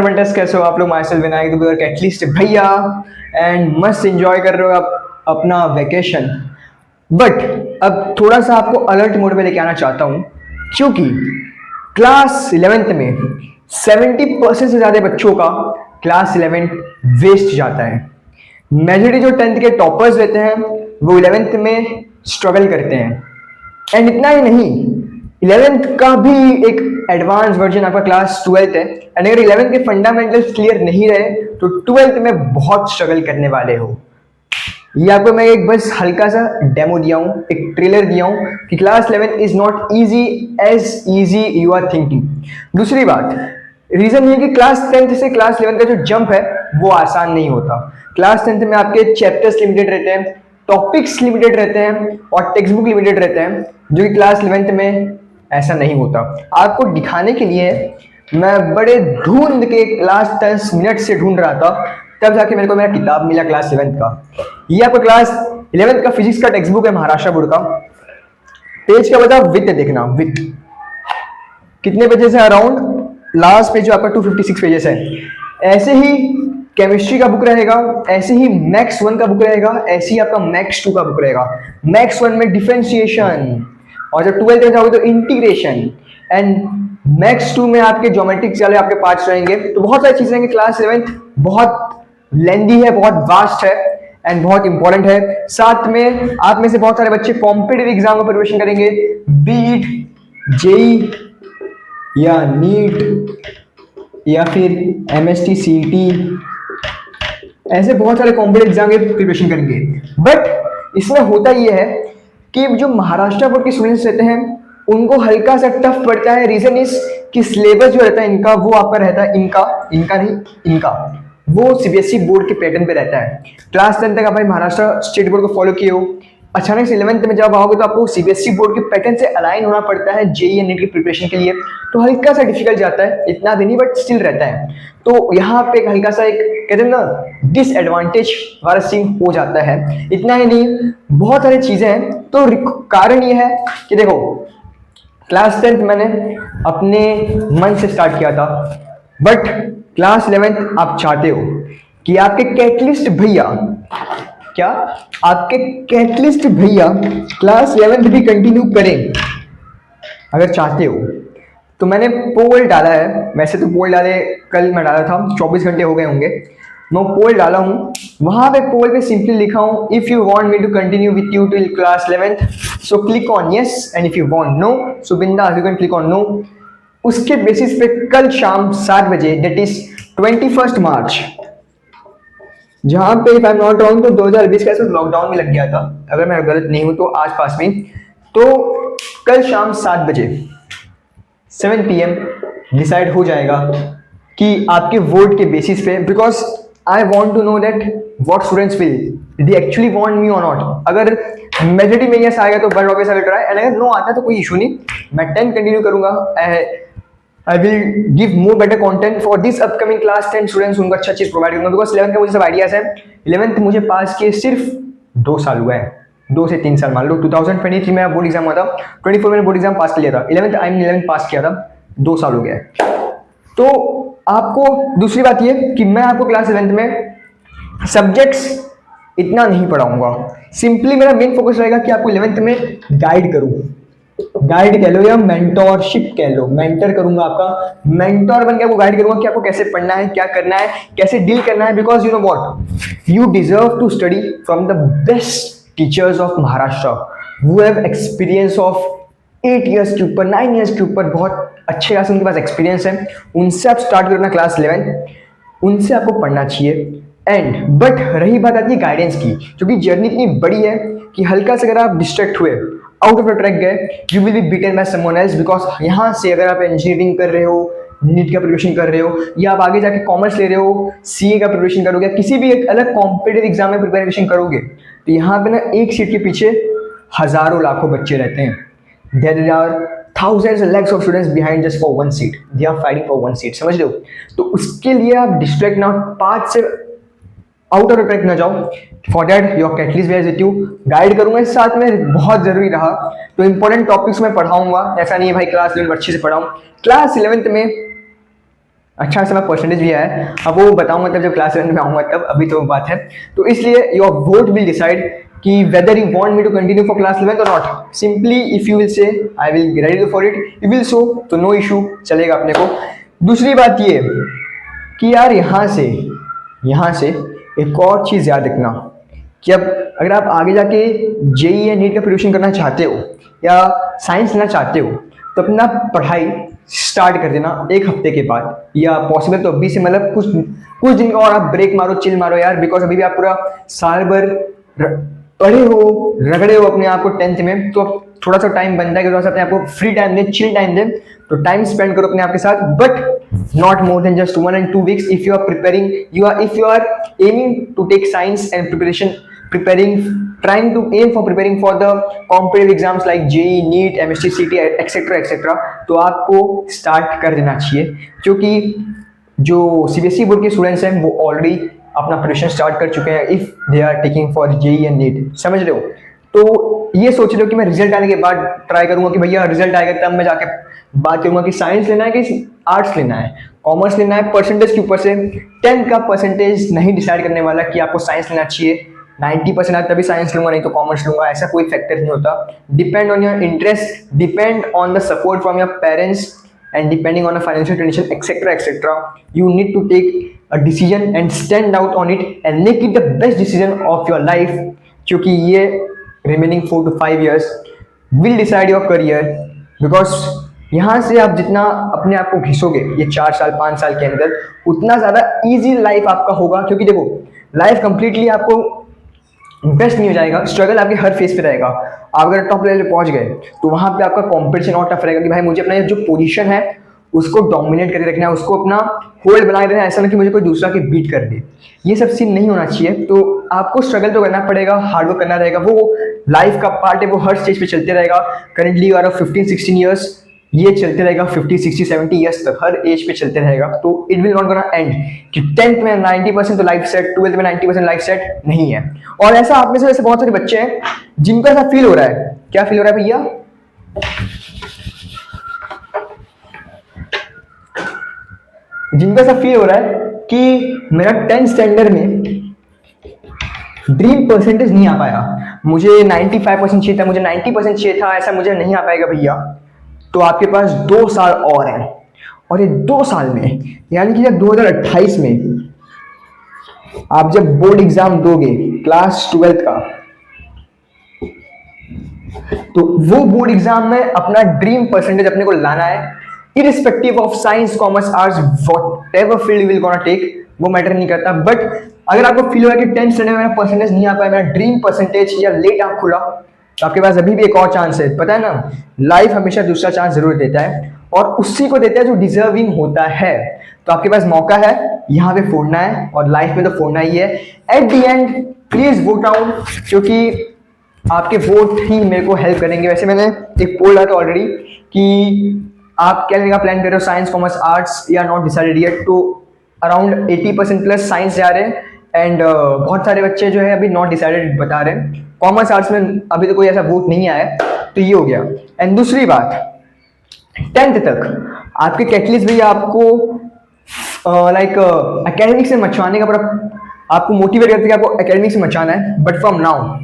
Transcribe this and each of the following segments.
Winters कैसे हो आप लोग। माई सेल्फ विनायक दुबे और एटलीस्ट भैया एंड मस्त एंजॉय कर रहे हो आप अपना वेकेशन। बट अब थोड़ा सा आपको अलर्ट मोड में लेके आना चाहता हूँ, क्योंकि क्लास 11th में 70% से ज़्यादा बच्चों का क्लास 11 वेस्ट जाता है। मेजोरिटी जो 10th के टॉपर्स रहते हैं वो 11th में स्ट्रगल करते हैं। एंड इतना ही नहीं, 11th का भी एक एडवांस वर्जन आपका क्लास 12th है। एंड अगर 11th के फंडामेंटल्स क्लियर नहीं रहे तो 12th में बहुत स्ट्रगल करने वाले हो। ये आपको मैं एक बस हल्का सा डेमो दिया हूँ, एक ट्रेलर दिया हूँ कि class 11 is not easy as easy you are thinking. दूसरी बात, रीजन ये कि क्लास 10th से क्लास 11 का जो जंप है वो आसान नहीं होता। क्लास 10th में आपके चैप्टर्स लिमिटेड रहते हैं, टॉपिक्स लिमिटेड रहते हैं और टेक्स्ट बुक लिमिटेड रहते हैं, जो कि क्लास 11th में ऐसा नहीं होता। आपको दिखाने के लिए मैं बड़े ढूंढ के लास्ट 10 मिनट से ढूंढ रहा था, तब जाके मेरे को मेरा किताब मिला क्लास 7th का। ये आपको क्लास 11th का फिजिक्स का टेक्स्ट बुक है, महाराष्ट्र बोर्ड का। पेज का बता विथ देखना, विथ कितने पेजेस है, अराउंड लास्ट पेज जो आपका 256 पेजेस है। ऐसे ही केमिस्ट्री का बुक रहेगा, ऐसे ही मैक्स 1 का बुक रहेगा, ऐसे ही आपका मैक्स 2 का बुक रहेगा। मैक्स 1 में डिफरेंशिएशन, और जब 12th में जाओगे तो इंटीग्रेशन, एंड मैक्स 2 में आपके ज्योमेट्रिक्स वाले आपके पार्ट्स रहेंगे। तो बहुत सारी चीजें रहेंगी। क्लास 11th बहुत लेंदी है, बहुत वास्ट है एंड बहुत इंपॉर्टेंट है। साथ में आप में से बहुत सारे बच्चे कॉम्पिटिटिव एग्जाम का प्रिपरेशन करेंगे, बीट, जेई या नीट या फिर एमएसटी, सीईटी, ऐसे बहुत सारे कॉम्पिटिटिव एग्जाम के प्रिपरेशन करेंगे। बट इसमें होता यह है कि जो महाराष्ट्र बोर्ड के स्टूडेंट्स रहते हैं उनको हल्का सा टफ पड़ता है। रीजन इज कि सिलेबस जो रहता है इनका, वो आपका रहता है इनका वो सीबीएसई बोर्ड के पैटर्न पे रहता है। क्लास 10 तक आप भाई महाराष्ट्र स्टेट बोर्ड को फॉलो किए हो, अचानक से 11th में जब आओगे तो आपको सीबीएसई बोर्ड के पैटर्न से अलाइन होना पड़ता है जेईई नीट की प्रिपरेशन के लिए। तो हल्का सा डिफिकल्ट जाता है, इतना भी नहीं बट स्टिल रहता है। तो यहाँ पे एक हल्का सा एक कहते हैं ना डिसएडवांटेज वाला सीन हो जाता है। इतना ही नहीं, बहुत सारी चीजें हैं। तो कारण ये है कि देखो, क्लास 10th मैंने अपने मन से स्टार्ट किया था, बट क्लास 11th आप चाहते हो कि आपके कैटलिस्ट भैया क्लास 11th भी कंटिन्यू करें। अगर चाहते हो तो मैंने पोल डाला है। वैसे तो पोल डाले कल मैं डाला था, 24 घंटे हो गए होंगे। मैं पोल डाला हूँ, वहां पे पोल पे सिंपली लिखा हूँ, if you want me to continue with you till class 11th so click on yes, and if you want no so बिंदास you can click on no. उसके बेसिस पे कल शाम 7 बजे, दैट इज 21 मार्च, जहां पे if I am not wrong तो 2020 का लॉकडाउन में लग गया था, अगर मैं गलत नहीं हूं तो आस पास में। तो कल शाम 7 बजे 7 PM डिसाइड हो जाएगा कि आपके वोट के बेसिस पे, because I want to know that what students will they actually want me और नॉट। अगर मेजोरिटी में यस आएगा तो but obvious I will try, and अगर नो आता है तो कोई इशू नहीं, मैं 10 कंटिन्यू करूंगा। I will give more better content for this upcoming class 10 students, उनको अच्छा चीज प्रोवाइड करूंगा। बिकॉज 11th का मुझे सब आइडियाज है। 11th मुझे पास किए सिर्फ 2 साल हुआ है, 2 से 3 साल मान लो। 2023 में बोर्ड एग्जाम हुआ था, 24 में बोर्ड एग्जाम पास कर लिया था, 11th पास किया था, 2 साल हो गया है। तो आपको दूसरी बात ये कि मैं आपको क्लास 11th में सब्जेक्ट्स इतना नहीं पढ़ाऊंगा। सिंपली मेरा मेन फोकस रहेगा कि आपको 11th में गाइड करूं, गाइड कह लो या मेंटोरशिप कह लो, मेंटर करूंगा आपका, मेंटोर बन के आपको गाइड करूंगा कि आपको कैसे पढ़ना है, क्या करना है, कैसे डील करना है। Because you know what, you deserve to study from the best teachers of Maharashtra who have experience of 8 years के ऊपर, 9 years के ऊपर, बहुत अच्छे खास उनके पास एक्सपीरियंस है। उनसे आप स्टार्ट करना क्लास 11, उनसे आपको पढ़ना चाहिए। एंड बट रही बात आती है गाइडेंस की, क्योंकि जर्नी इतनी बड़ी है कि हल्का से अगर आप डिस्ट्रैक्ट हुए, आउट ऑफ द ट्रैक गए, you will be beaten by someone else. Because यहाँ से अगर आप इंजीनियरिंग कर रहे हो, नीट का प्रिपरेशन कर रहे हो, या आप आगे जाके कॉमर्स ले रहे हो, सीए का प्रिपरेशन करोगे, किसी भी एक अलग कॉम्पिटेटिव एग्जाम में प्रिपरेशन करोगे, तो यहाँ पे ना एक सीट के पीछे हजारों लाखों बच्चे रहते हैं। There are thousands and lakhs of students behind just for one seat, they are fighting for one seat, समझ रहे हो। तो उसके लिए आप डिस्ट्रैक्ट ना, पाथ से आउट ऑफ ट्रैक ना जाओ। For that your catalyst where with you, guide करूंगा इस साथ में, बहुत जरूरी रहा तो इंपॉर्टेंट टॉपिक्स में पढ़ाऊंगा। ऐसा नहीं है भाई क्लास 11 अच्छे से पढ़ाऊं। क्लास 11th में अच्छा खासा परसेंटेज भी आया है। अब वो बताऊंगा तब जब क्लास 11 में आऊंगा तब, अभी तो बात है। तो इसलिए योर वोट विल डिसाइड कि whether you want me to continue for class 11 और not. Simply if you will say I will ready for it, you will so, तो नो इशू, चलेगा अपने को। दूसरी बात ये कि यार यहाँ से एक और चीज़ याद रखना कि अब अगर आप आगे जाके जेई या नीट का प्रिपरेशन करना चाहते हो या साइंस लेना चाहते हो, तो अपना पढ़ाई स्टार्ट कर देना एक हफ्ते के बाद, या पॉसिबल तो अभी से, मतलब कुछ कुछ दिन का और आप ब्रेक मारो, चिल मारो यार, बिकॉज अभी भी आप पूरा साल भर पढ़े हो, रगड़े हो अपने आप को 10th में, तो अब थोड़ा सा टाइम बनता है कि थोड़ा सा अपने आप को फ्री टाइम दें, चिल टाइम दें। तो टाइम स्पेंड करो अपने आप के साथ, but not more than just 1 and 2 weeks if you are preparing, if you are aiming to take science and preparing, trying to aim for preparing for the competitive exams like JEE, NEET, MSc, CT, etc etc, तो आपको start कर देना चाहिए, क्योंकि जो CBSE board के students हैं वो ऑलरेडी अपना प्रिपरेशन स्टार्ट कर चुके हैं if they are taking for JEE and NEET, समझ रहे हो। तो ये सोच रहे हो कि मैं रिजल्ट आने के बाद ट्राई करूंगा कि भैया रिजल्ट आएगा तब मैं जाके बात करूंगा कि साइंस लेना है कि आर्ट्स लेना है, कॉमर्स लेना है, परसेंटेज के ऊपर से 10 का परसेंटेज नहीं डिसाइड करने वाला कि आपको साइंस लेना चाहिए। 90% आए तभी साइंस लूंगा, नहीं तो कॉमर्स लूंगा, ऐसा कोई फैक्टर नहीं होता। Depend on your interest, depend on the support from your parents, and depending on a financial condition, etc., you need to take a decision and stand out on it and make it the best decision of your life, क्योंकि ये remaining 4 to 5 years will decide your career, because यहाँ से आप जितना अपने आप को घिसोगे ये 4 साल 5 साल के अंदर, उतना ज़्यादा easy लाइफ आपका होगा। क्योंकि देखो लाइफ कंप्लीटली आपको बेस्ट नहीं हो जाएगा, स्ट्रगल आपके हर फेस पे रहेगा। आप अगर टॉप लेवल पे पहुंच गए तो वहां पे आपका कंपटीशन और टफ रहेगा कि भाई मुझे अपना जो पोजीशन है उसको डोमिनेट करके रखना है, उसको अपना होल्ड बनाए रखना है, ऐसा नहीं कि मुझे कोई दूसरा के बीट कर दे। ये सब सीन नहीं होना चाहिए। तो आपको स्ट्रगल तो करना पड़ेगा, हार्डवर्क करना रहेगा, वो लाइफ का पार्ट है, वो हर स्टेज पे चलते रहेगा। करेंटली यू आर 15-16 ईयर्स, ये चलते रहेगा 50-60-70 ईयर्स तक, हर एज पे चलते रहेगा। तो it will not gonna and कि 10th में 90% तो लाइफ सेट, 12th में 90% लाइफ सेट नहीं है। और ऐसा आप में से ऐसे बहुत सारे बच्चे हैं जिनको ऐसा फील हो रहा है। क्या फील हो रहा है भैया? जिनको ऐसा फील हो रहा है कि मेरा 10th स्टैंडर्ड में ड्रीम परसेंटेज नहीं आ पाया, मुझे 95% चाहिए था, मुझे 90% चाहिए था, ऐसा मुझे नहीं आ पाएगा भैया। तो आपके पास 2 साल और हैं, और ये 2 साल में, यानी कि जब 2028 में आप जब बोर्ड एग्जाम दोगे क्लास 12th का, तो वो बोर्ड एग्जाम में अपना ड्रीम परसेंटेज अपने को लाना है, irrespective of science, commerce, arts, whatever field you will gonna take, वो मैटर नहीं करता। बट अगर आपको फील हो रहा है कि 10th स्टैंडर्ड में मेरा परसेंटेज नहीं आ पाया, मेरा ड्रीम परसेंटेज, या लेट आंख खुला, तो आपके पास अभी भी एक और चांस है। पता है ना, लाइफ हमेशा दूसरा चांस जरूर देता है, और उसी को देता है जो डिजर्विंग होता है। तो आपके पास मौका है, यहाँ पे फोड़ना है, और लाइफ में तो फोड़ना ही है। At the end please vote out, क्योंकि आपके वोट ही मेरे को हेल्प करेंगे। वैसे मैंने एक पोल डाला था ऑलरेडी कि आप क्या लेने का प्लान कर रहे हो, साइंस, कॉमर्स, आर्ट्स, या नॉट डिसाइडेड येट। तो अराउंड 80% प्लस साइंस जा रहे हैं, एंड बहुत सारे बच्चे जो है अभी नॉट डिसाइडेड बता रहे हैं। कॉमर्स आर्ट्स में अभी तो कोई ऐसा वोट नहीं आया है, तो ये हो गया। एंड दूसरी बात, 10th तक आपके कैटलिस्ट भी आपको लाइक एकेडमिक्स से मचवाने का पूरा आपको मोटिवेट करते हैं कि आपको एकेडमिक्स से मचाना है। बट फ्रॉम नाउ,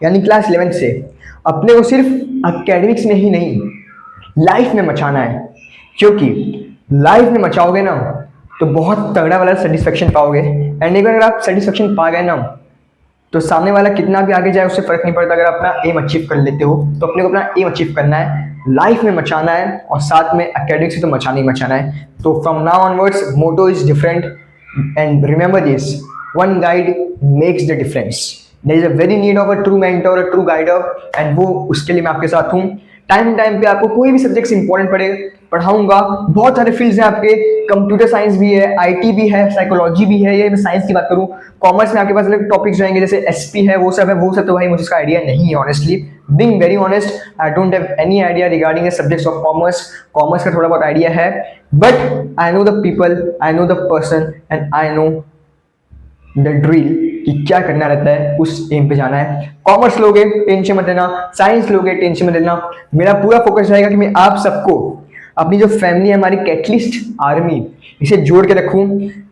यानी क्लास 11th से, अपने को सिर्फ एकेडमिक्स में ही नहीं, लाइफ में मचाना है। क्योंकि लाइफ में मचाओगे ना तो बहुत तगड़ा वाला सेटिस्फेक्शन पाओगे। एंड एक बार अगर आप सेटिस्फेक्शन पा गए ना, तो सामने वाला कितना भी आगे जाए उससे फर्क नहीं पड़ता। अगर अपना एम अचीव कर लेते हो तो अपने को अपना एम अचीव करना है, लाइफ में मचाना है, और साथ में एकेडमिक्स से तो मचाना ही मचाना है। तो from now onwards motto is different, and remember this, one guide makes the difference. There is a very need of a true mentor, a true guider, and वो उसके लिए मैं आपके साथ हूँ। टाइम टाइम पे आपको कोई भी सब्जेक्ट इंपॉर्टेंट पड़े पढ़ाऊंगा। बहुत सारे फील्ड्स हैं आपके, कंप्यूटर साइंस भी है, आईटी भी है, साइकोलॉजी भी है, ये मैं साइंस की बात करूं। कॉमर्स में आपके पास अलग टॉपिक्स जाएंगे, जैसे एसपी है, वो सब है। वो सब तो भाई मुझे इसका आइडिया नहीं है honestly, being very honest, I don't have any idea regarding the subjects of commerce. Commerce का थोड़ा बहुत आइडिया है, but I know the people, I know the person, and I know the drill कि क्या करना रहता है, उस एम पे जाना है। कॉमर्स लोगे टेंशन मत लेना, साइंस लोगे टेंशन मत लेना। मेरा पूरा फोकस रहेगा कि मैं आप सबको अपनी जो फैमिली है हमारी कैटलिस्ट आर्मी, इसे जोड़ के रखूँ।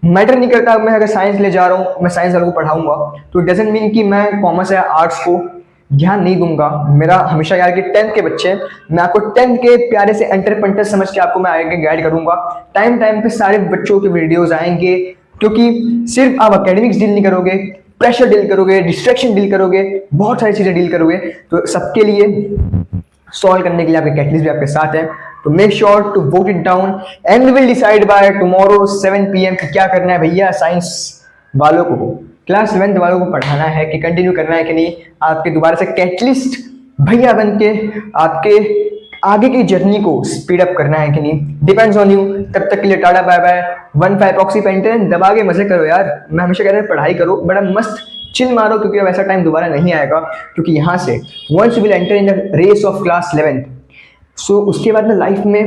मैटर नहीं करता मैं अगर साइंस ले जा रहा हूँ, मैं साइंस वालों को पढ़ाऊंगा, तो इट डजेंट मीन कि मैं कॉमर्स या आर्ट्स को ध्यान नहीं दूंगा। मेरा हमेशा यार कि 10th के बच्चे, मैं आपको 10th के प्यारे से एंटर पंटर समझ के आपको मैं आगे गाइड करूंगा। टाइम टाइम पे सारे बच्चों के वीडियोस आएंगे, क्योंकि सिर्फ आप एकेडमिक्स डील नहीं करोगे, प्रेशर डील करोगे, डिस्ट्रैक्शन डील करोगे, बहुत सारी चीजें डील करोगे। तो सबके लिए सॉल्व करने के लिए आपके कैटलिस्ट भी आपके साथ है। तो make sure to vote it down and we will decide by tomorrow 7 PM कि क्या करना है भैया। साइंस वालों को, क्लास 11th वालों को पढ़ाना है कि कंटिन्यू करना है कि नहीं, आपके दोबारा से कैटलिस्ट भैया बन के आपके आगे की जर्नी को स्पीड अप करना है कि नहीं, डिपेंड्स ऑन यू। तब तक के लिए tata bye bye. 1-5 oxy pentane दबा के मजे करो यार। मैं हमेशा कह रहा हूं पढ़ाई करो, बड़ा मस्त चिल मारो, क्योंकि अब ऐसा टाइम दोबारा नहीं आएगा। क्योंकि यहाँ से once you will enter in the race of class 11th, so उसके बाद में लाइफ में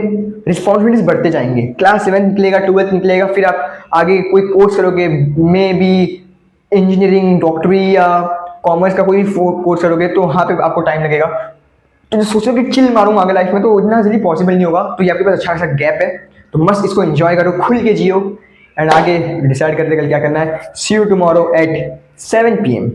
रिस्पॉन्सिबिलिटीज बढ़ते जाएंगे। क्लास 7 निकलेगा, 12th निकलेगा, फिर आप आगे कोई कोर्स करोगे, मे बी इंजीनियरिंग, डॉक्टरी या कॉमर्स का कोई कोर्स करोगे, तो वहाँ पे आपको टाइम लगेगा। तो जो सोचो कि चिल मारूंगा आगे लाइफ में, तो उतना जल्दी पॉसिबल नहीं होगा। तो ये आपके पास अच्छा खासा गैप है, तो मस्त इसको एंजॉय करो, खुल के जियो एंड आगे डिसाइड करते कल क्या करना है। सी यू टुमारो एट 7 PM।